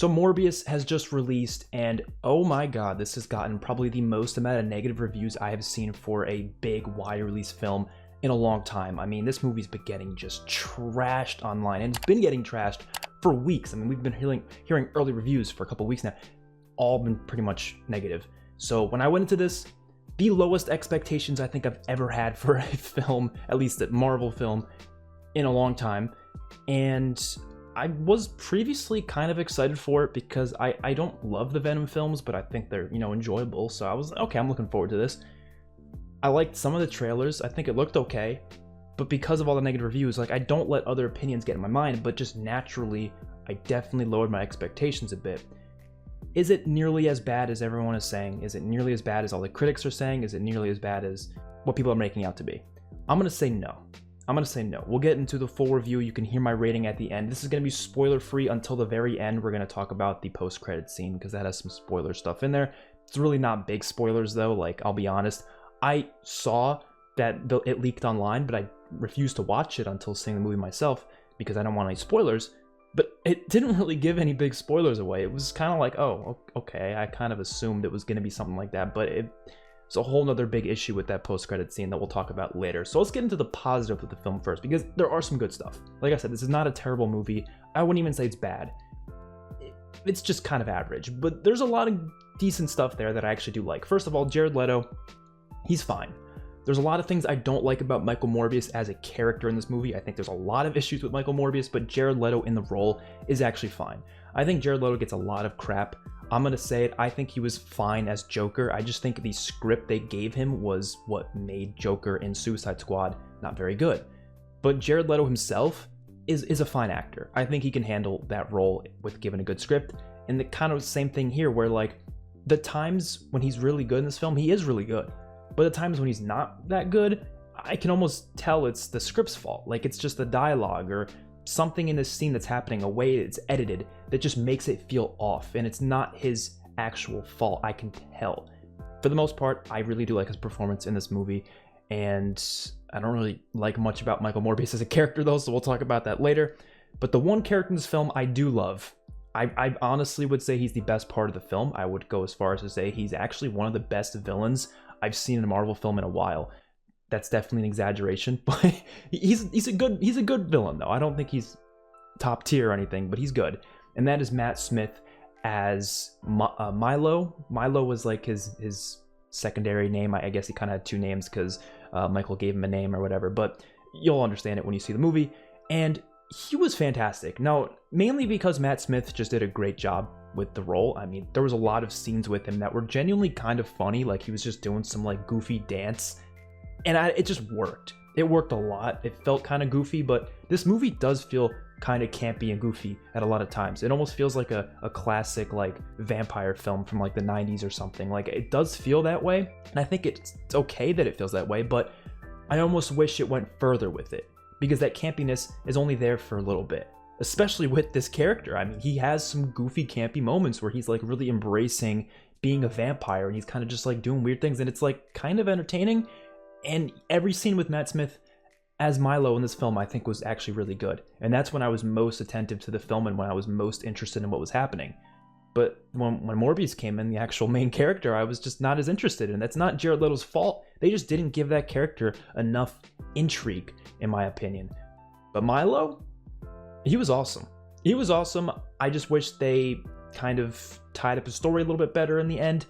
So Morbius has just released, and oh my god, this has gotten probably the most amount of negative reviews I have seen for a big, wide release film in a long time. I mean, this movie's been getting just trashed online, and it's been getting trashed for weeks. I mean, we've been hearing early reviews for a couple weeks now, all been pretty much negative. So when I went into this, the lowest expectations I think I've ever had for a film, at least a Marvel film, in a long time, and I was previously kind of excited for it because I don't love the Venom films, but I think they're, enjoyable. So I was like, okay, I'm looking forward to this. I liked some of the trailers. I think it looked okay, but because of all the negative reviews, like, I don't let other opinions get in my mind, but just naturally, I definitely lowered my expectations a bit. Is it nearly as bad as everyone is saying? Is it nearly as bad as all the critics are saying? Is it nearly as bad as what people are making out to be? I'm going to say no. We'll get into the full review. You can hear my rating at the end. This is going to be spoiler-free until the very end. We're going to talk about the post-credit scene because that has some spoiler stuff in there. It's really not big spoilers, though. Like, I'll be honest. I saw that it leaked online, but I refused to watch it until seeing the movie myself because I don't want any spoilers. But it didn't really give any big spoilers away. It was kind of like, oh, okay. I kind of assumed it was going to be something like that, but it's a whole nother big issue with that post-credit scene that we'll talk about later. So let's get into the positive of the film first, because there are some good stuff. Like I said, this is not a terrible movie. I wouldn't even say it's bad. It's just kind of average, but there's a lot of decent stuff there that I actually do like. First of all, Jared Leto, he's fine. There's a lot of things I don't like about Michael Morbius as a character in this movie. I think there's a lot of issues with Michael Morbius, but Jared Leto in the role is actually fine. I think Jared Leto gets a lot of crap. I'm going to say it, I think he was fine as Joker. I just think the script they gave him was what made Joker in Suicide Squad not very good. But Jared Leto himself is a fine actor. I think he can handle that role with given a good script. And the kind of same thing here where, like, the times when he's really good in this film, he is really good. But the times when he's not that good, I can almost tell it's the script's fault. Like, it's just the dialogue or something in this scene that's happening, a way it's edited that just makes it feel off, and it's not his actual fault, I can tell. For the most part, I really do like his performance in this movie, and I don't really like much about Michael Morbius as a character though, so we'll talk about that later. But the one character in this film I do love, I honestly would say he's the best part of the film. I would go as far as to say he's actually one of the best villains I've seen in a Marvel film in a while. That's definitely an exaggeration, but he's a good villain though. I don't think he's top tier or anything, but he's good. And that is Matt Smith as Milo. Milo was like his secondary name. I guess he kind of had two names because Michael gave him a name or whatever, but you'll understand it when you see the movie. And he was fantastic. Now, mainly because Matt Smith just did a great job with the role. I mean, there was a lot of scenes with him that were genuinely kind of funny, like he was just doing some like goofy dance, and it just worked. It worked a lot. It felt kind of goofy, but this movie does feel kind of campy and goofy at a lot of times. It almost feels like a classic like vampire film from like the 90s or something. Like, it does feel that way, and I think it's okay that it feels that way, but I almost wish it went further with it, because that campiness is only there for a little bit, especially with this character. I mean, he has some goofy, campy moments where he's like really embracing being a vampire, and he's kind of just like doing weird things, and it's like kind of entertaining. And every scene with Matt Smith as Milo in this film, I think, was actually really good. And that's when I was most attentive to the film and when I was most interested in what was happening. But when Morbius came in, the actual main character, I was just not as interested in. That's not Jared Leto's fault. They just didn't give that character enough intrigue, in my opinion. But Milo, he was awesome. He was awesome. I just wish they kind of tied up his story a little bit better in the end.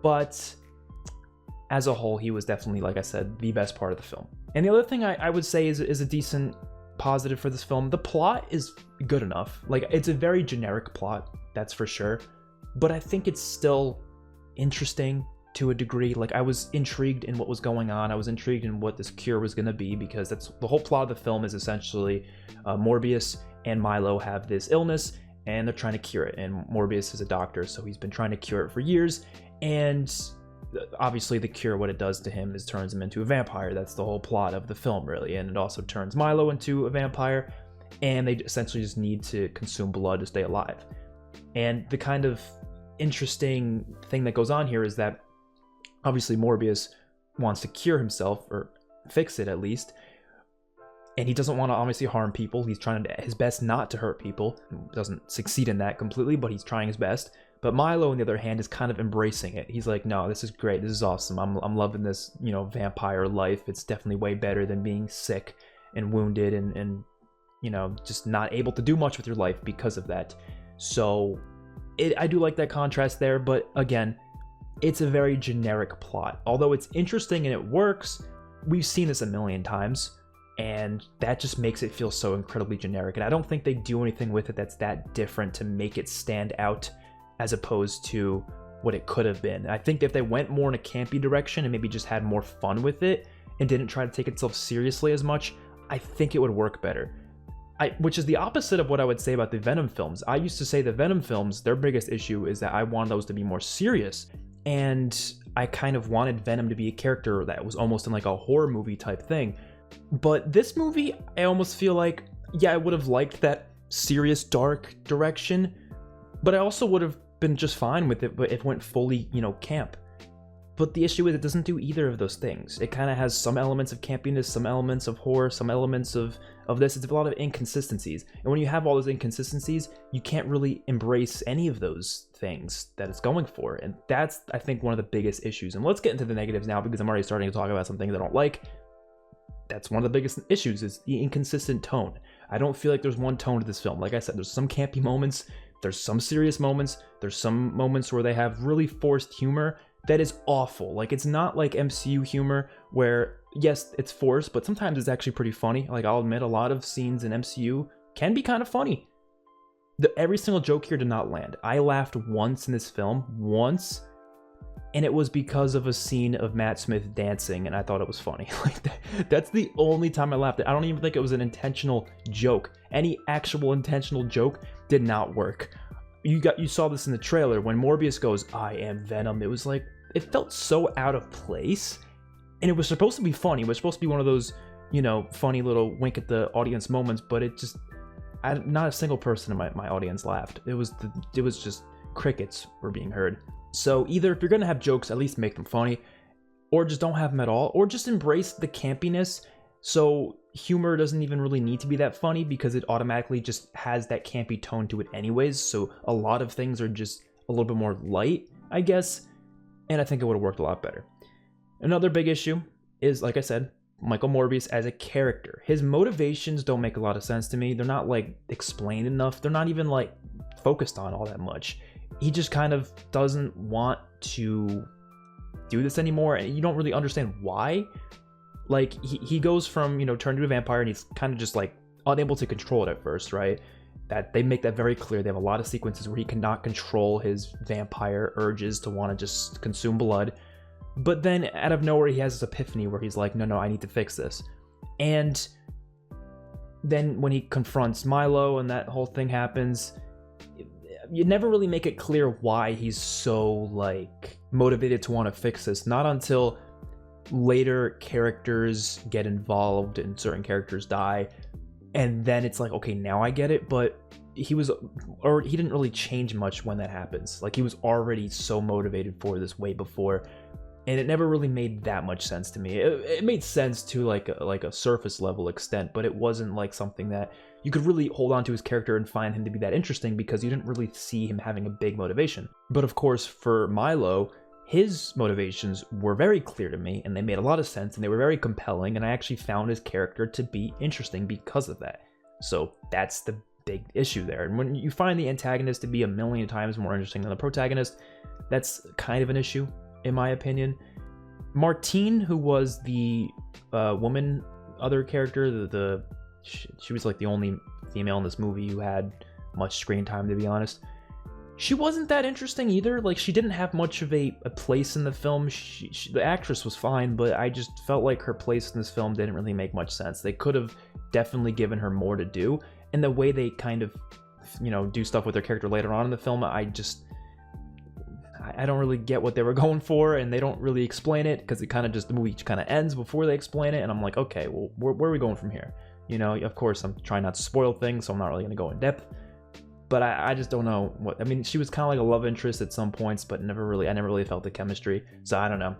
But as a whole, he was definitely, like I said, the best part of the film. And the other thing I would say is a decent positive for this film. The plot is good enough. Like, it's a very generic plot, that's for sure. But I think it's still interesting to a degree. Like, I was intrigued in what was going on. I was intrigued in what this cure was going to be, because that's the whole plot of the film is essentially Morbius and Milo have this illness, and they're trying to cure it. And Morbius is a doctor, so he's been trying to cure it for years. And obviously the cure, what it does to him is turns him into a vampire. That's the whole plot of the film, really. And it also turns Milo into a vampire, and they essentially just need to consume blood to stay alive. And the kind of interesting thing that goes on here is that obviously Morbius wants to cure himself, or fix it at least, and he doesn't want to obviously harm people. He's trying his best not to hurt people. Doesn't succeed in that completely, but he's trying his best. But Milo, on the other hand, is kind of embracing it. He's like, no, this is great. This is awesome. I'm loving this, vampire life. It's definitely way better than being sick and wounded and just not able to do much with your life because of that. So I do like that contrast there. But again, it's a very generic plot. Although it's interesting and it works, we've seen this a million times. And that just makes it feel so incredibly generic. And I don't think they do anything with it that's that different to make it stand out as opposed to what it could have been. I think if they went more in a campy direction and maybe just had more fun with it and didn't try to take itself seriously as much, I think it would work better. Which is the opposite of what I would say about the Venom films. I used to say the Venom films, their biggest issue is that I wanted those to be more serious. And I kind of wanted Venom to be a character that was almost in like a horror movie type thing. But this movie, I almost feel like, yeah, I would have liked that serious, dark direction, but I also would have been just fine with it if it went fully, camp. But the issue is it doesn't do either of those things. It kind of has some elements of campiness, some elements of horror, some elements of this. It's a lot of inconsistencies. And when you have all those inconsistencies, you can't really embrace any of those things that it's going for. And that's, I think, one of the biggest issues. And let's get into the negatives now, because I'm already starting to talk about some things I don't like. That's one of the biggest issues, is the inconsistent tone. I don't feel like there's one tone to this film. Like I said, there's some campy moments, there's some serious moments, there's some moments where they have really forced humor that is awful. Like, it's not like MCU humor where, yes, it's forced, but sometimes it's actually pretty funny. Like, I'll admit, a lot of scenes in MCU can be kind of funny. Every single joke here did not land. I laughed once in this film, and it was because of a scene of Matt Smith dancing, and I thought it was funny. That's the only time I laughed. I don't even think it was an intentional joke. Any actual intentional joke did not work. You saw this in the trailer when Morbius goes, "I am Venom." It was like, it felt so out of place, and it was supposed to be funny. It was supposed to be one of those, funny little wink at the audience moments, but it just, not a single person in my audience laughed. It was just crickets were being heard. So either if you're gonna have jokes, at least make them funny, or just don't have them at all, or just embrace the campiness. So humor doesn't even really need to be that funny because it automatically just has that campy tone to it anyways. So a lot of things are just a little bit more light, I guess, and I think it would have worked a lot better. Another big issue is, like I said, Michael Morbius as a character. His motivations don't make a lot of sense to me. They're not like explained enough. They're not even like focused on all that much. He just kind of doesn't want to do this anymore, and you don't really understand why. Like, he goes from, turning to a vampire, and he's kind of just like unable to control it at first, right? That they make that very clear. They have a lot of sequences where he cannot control his vampire urges to want to just consume blood. But then out of nowhere, he has this epiphany where he's like, no, I need to fix this. And then when he confronts Milo and that whole thing happens, you never really make it clear why he's so like motivated to want to fix this. Not until later characters get involved and certain characters die, and then it's like, okay, now I get it. But he didn't really change much when that happens. Like, he was already so motivated for this way before, and it never really made that much sense to me. It made sense to like a surface level extent, but it wasn't like something that you could really hold on to his character and find him to be that interesting, because you didn't really see him having a big motivation. But of course, for Milo, his motivations were very clear to me, and they made a lot of sense, and they were very compelling, and I actually found his character to be interesting because of that. So that's the big issue there. And when you find the antagonist to be a million times more interesting than the protagonist, that's kind of an issue, in my opinion. Martine, who was the other character, she was like the only female in this movie who had much screen time, to be honest. She wasn't that interesting either. Like, she didn't have much of a place in the film. The actress was fine, but I just felt like her place in this film didn't really make much sense. They could have definitely given her more to do, and the way they kind of, do stuff with her character later on in the film, I don't really get what they were going for, and they don't really explain it, because the movie kind of ends before they explain it, and I'm like, okay, well, where are we going from here? Of course, I'm trying not to spoil things, so I'm not really going to go in depth. But I just don't know what. I mean, she was kind of like a love interest at some points, but I never really felt the chemistry. So I don't know.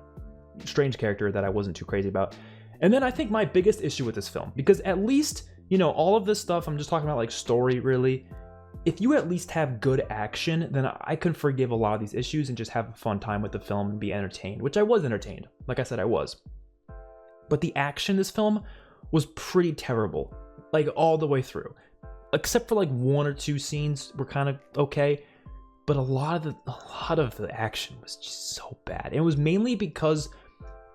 Strange character that I wasn't too crazy about. And then I think my biggest issue with this film, because at least, you know, all of this stuff, I'm just talking about like story really, if you at least have good action, then I can forgive a lot of these issues and just have a fun time with the film and be entertained, which I was entertained. Like I said, I was. But the action in this film was pretty terrible, like all the way through. Except for like one or two scenes were kind of okay, but a lot of the action was just so bad. And it was mainly because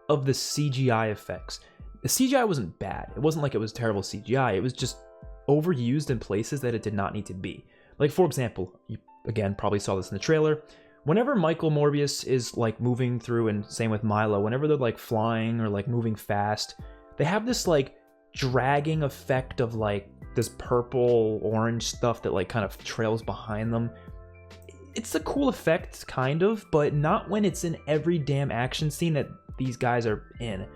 of the CGI effects. The CGI wasn't bad. It wasn't like it was terrible CGI. It was just overused in places that it did not need to be. Like, for example, you again probably saw this in the trailer. Whenever Michael Morbius is like moving through, and same with Milo, whenever they're like flying or like moving fast, they have this like dragging effect of like this purple orange stuff that like kind of trails behind them. It's a cool effect, kind of, but not when it's in every damn action scene that these guys are in.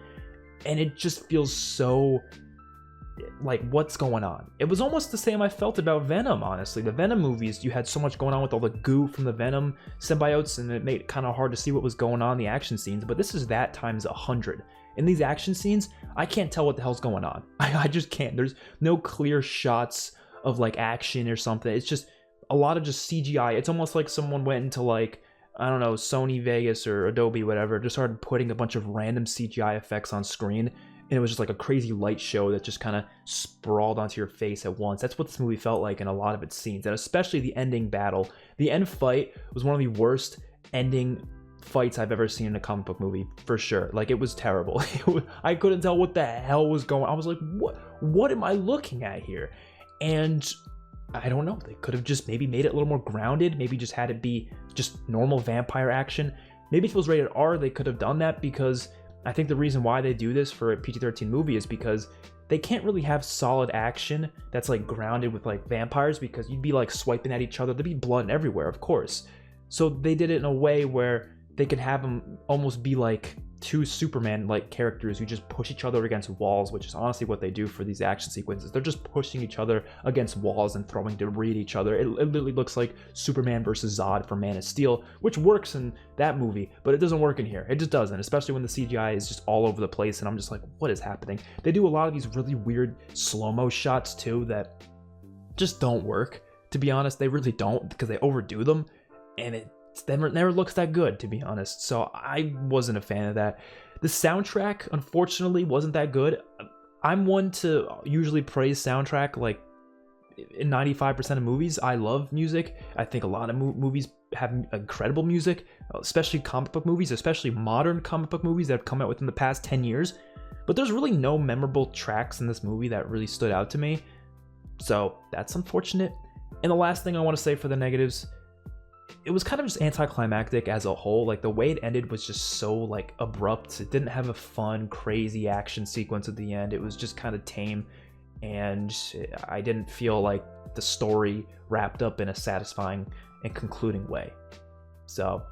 And it just feels so like, what's going on? It was almost the same I felt about Venom, honestly. The Venom movies, you had so much going on with all the goo from the Venom symbiotes, and it made it kind of hard to see what was going on in the action scenes, but this is that times 100. In these action scenes, I can't tell what the hell's going on. I just can't. There's no clear shots of like action or something. It's just a lot of just CGI. It's almost like someone went into like, I don't know, Sony Vegas or Adobe, whatever, just started putting a bunch of random CGI effects on screen, and it was just like a crazy light show that just kind of sprawled onto your face at once. That's what this movie felt like in a lot of its scenes, and especially the ending battle. The end fight was one of the worst ending fights I've ever seen in a comic book movie, for sure. Like, it was terrible. I couldn't tell what the hell was going on. I was like, what am I looking at here? And I don't know. They could have just maybe made it a little more grounded. Maybe just had it be just normal vampire action. Maybe if it was rated R, they could have done that, because I think the reason why they do this for a PG-13 movie is because they can't really have solid action that's like grounded with like vampires, because you'd be like swiping at each other. There'd be blood everywhere, of course. So they did it in a way where they could have them almost be like two Superman-like characters who just push each other against walls, which is honestly what they do for these action sequences. They're just pushing each other against walls and throwing debris at each other. It literally looks like Superman versus Zod from Man of Steel, which works in that movie, but it doesn't work in here. It just doesn't, especially when the CGI is just all over the place, and I'm just like, what is happening? They do a lot of these really weird slow-mo shots, too, that just don't work, to be honest. They really don't, because they overdo them, and it never looks that good, to be honest. So I wasn't a fan of that. The soundtrack, unfortunately, wasn't that good. I'm one to usually praise soundtrack, like in 95% of movies. I love music. I think a lot of movies have incredible music, especially comic book movies, especially modern comic book movies that have come out within the past 10 years. But there's really no memorable tracks in this movie that really stood out to me. So that's unfortunate. And the last thing I want to say for the negatives, it was kind of just anticlimactic as a whole. Like, the way it ended was just so like abrupt. It didn't have a fun, crazy action sequence at the end. It was just kind of tame, and I didn't feel like the story wrapped up in a satisfying and concluding way. So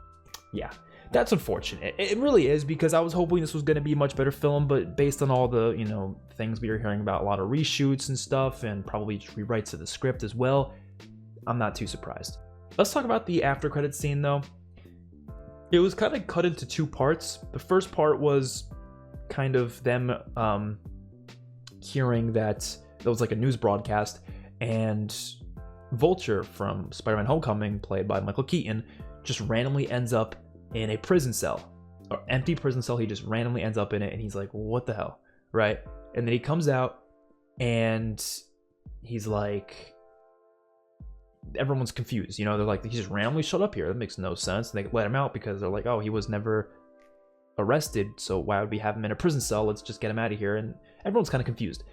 yeah, that's unfortunate. It really is, because I was hoping this was going to be a much better film, but based on all the, you know, things we were hearing about, a lot of reshoots and stuff, and probably rewrites of the script as well, I'm not too surprised. Let's talk about the after credits scene, though. It was kind of cut into two parts. The first part was kind of them hearing that there was like a news broadcast, and Vulture from Spider-Man Homecoming, played by Michael Keaton, just randomly ends up in a prison cell, or empty prison cell. He just randomly ends up in it, and he's like, what the hell, right? And then he comes out, and he's like, everyone's confused, you know, they're like, he just randomly showed up here, that makes no sense. And they let him out because they're like, oh, he was never arrested, so why would we have him in a prison cell? Let's just get him out of here. And everyone's kind of confused.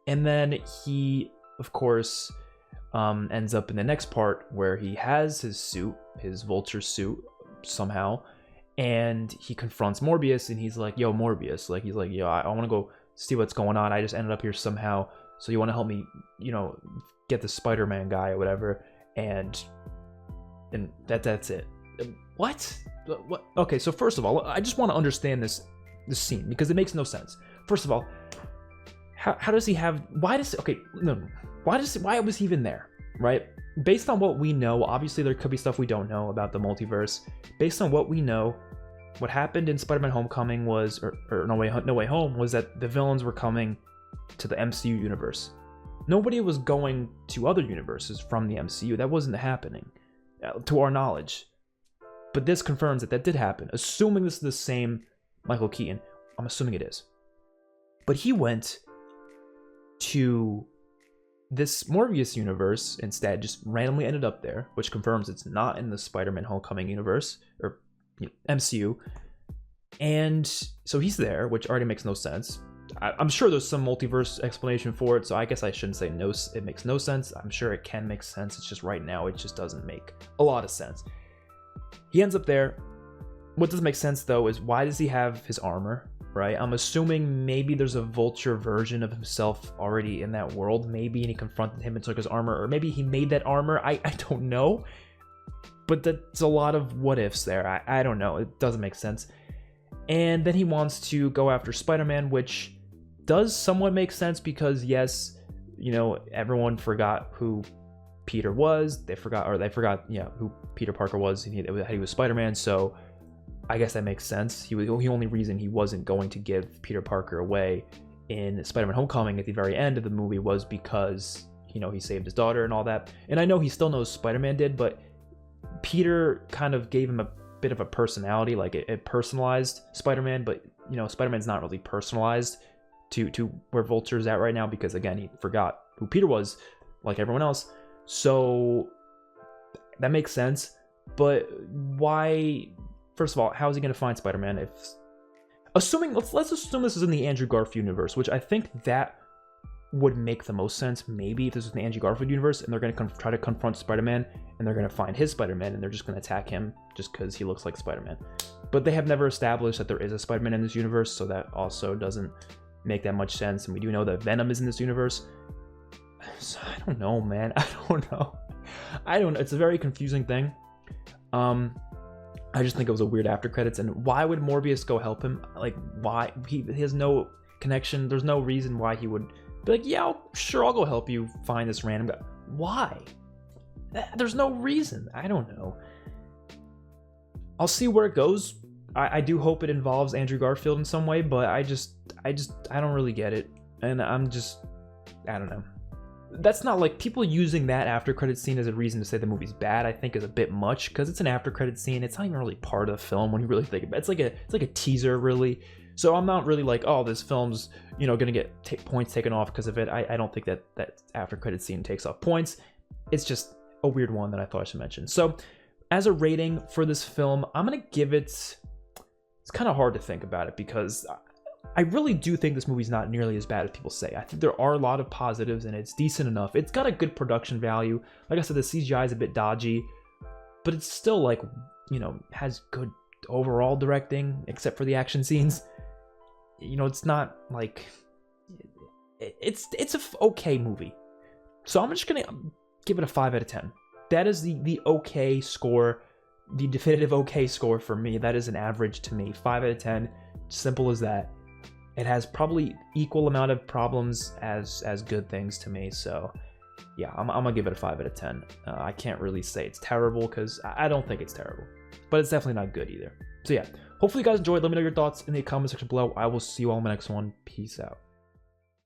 And then he, of course, ends up in the next part where he has his suit, his Vulture suit, somehow, and he confronts Morbius, and he's like, yo, Morbius, like, he's like, yo, I want to go see what's going on. I just ended up here somehow, so you want to help me, you know, get the Spider-Man guy or whatever. And that's it. What? Okay, so first of all, I just want to understand this scene, because it makes no sense. First of all, how does he have? Why was he even there? Right? Based on what we know, obviously there could be stuff we don't know about the multiverse. Based on what we know, what happened in Spider-Man Homecoming was, or No Way Home, was that the villains were coming to the MCU universe. Nobody was going to other universes from the MCU. That wasn't happening, to our knowledge. But this confirms that that did happen. Assuming this is the same Michael Keaton. I'm assuming it is. But he went to this Morbius universe instead, just randomly ended up there, which confirms it's not in the Spider-Man Homecoming universe, or MCU. And so he's there, which already makes no sense. I'm sure there's some multiverse explanation for it, so I guess I shouldn't say no, it makes no sense. I'm sure it can make sense. It's just right now, it just doesn't make a lot of sense. He ends up there. What does make sense, though, is why does he have his armor, right? I'm assuming maybe there's a Vulture version of himself already in that world. Maybe, and he confronted him and took his armor, or maybe he made that armor. I don't know. But that's a lot of what ifs there. I don't know. It doesn't make sense. And then he wants to go after Spider-Man, which does somewhat make sense because, yes, you know, everyone forgot who Peter was. They forgot, who Peter Parker was. He was Spider-Man, so I guess that makes sense. The only reason he wasn't going to give Peter Parker away in Spider-Man Homecoming at the very end of the movie was because, you know, he saved his daughter and all that. And I know he still knows Spider-Man did, but Peter kind of gave him a bit of a personality, like it personalized Spider-Man, but, you know, Spider-Man's not really personalized to where Vulture's at right now because, again, he forgot who Peter was, like everyone else. So that makes sense. But why? First of all, how is he going to find Spider-Man? Let's assume this is in the Andrew Garfield universe, which I think that would make the most sense. Maybe if this is in the Andrew Garfield universe and they're going to try to confront Spider-Man and they're going to find his Spider-Man and they're just going to attack him just because he looks like Spider-Man. But they have never established that there is a Spider-Man in this universe, so that also doesn't make that much sense. And we do know that Venom is in this universe. So I don't know, man. I don't know. It's a very confusing thing. I just think it was a weird after credits. And why would Morbius go help him? Like, why? He has no connection. There's no reason why he would be like, yeah, I'll go help you find this random guy. Why? There's no reason. I don't know. I'll see where it goes. I do hope it involves Andrew Garfield in some way, but I don't really get it. And I don't know. That's not like people using that after credit scene as a reason to say the movie's bad. I think is a bit much because it's an after credit scene. It's not even really part of the film when you really think about it. It's like a teaser, really. So I'm not really like, oh, this film's, you know, gonna get points taken off because of it. I don't think that after credit scene takes off points. It's just a weird one that I thought I should mention. So as a rating for this film, I'm gonna give it. It's kind of hard to think about it because I really do think this movie's not nearly as bad as people say. I think there are a lot of positives and it's decent enough. It's got a good production value. Like I said, the CGI is a bit dodgy, but it's still, like, you know, has good overall directing except for the action scenes. You know, it's not like it's a okay movie. So I'm just gonna give it a 5 out of 10. That is the okay score, the definitive okay score for me. That is an average to me. 5 out of 10. Simple as that. It has probably equal amount of problems as good things to me. So yeah, I'm gonna give it a 5 out of 10. I can't really say it's terrible because I don't think it's terrible, but it's definitely not good either. So yeah, hopefully you guys enjoyed. Let me know your thoughts in the comment section below. I will see you all in my next one. Peace out.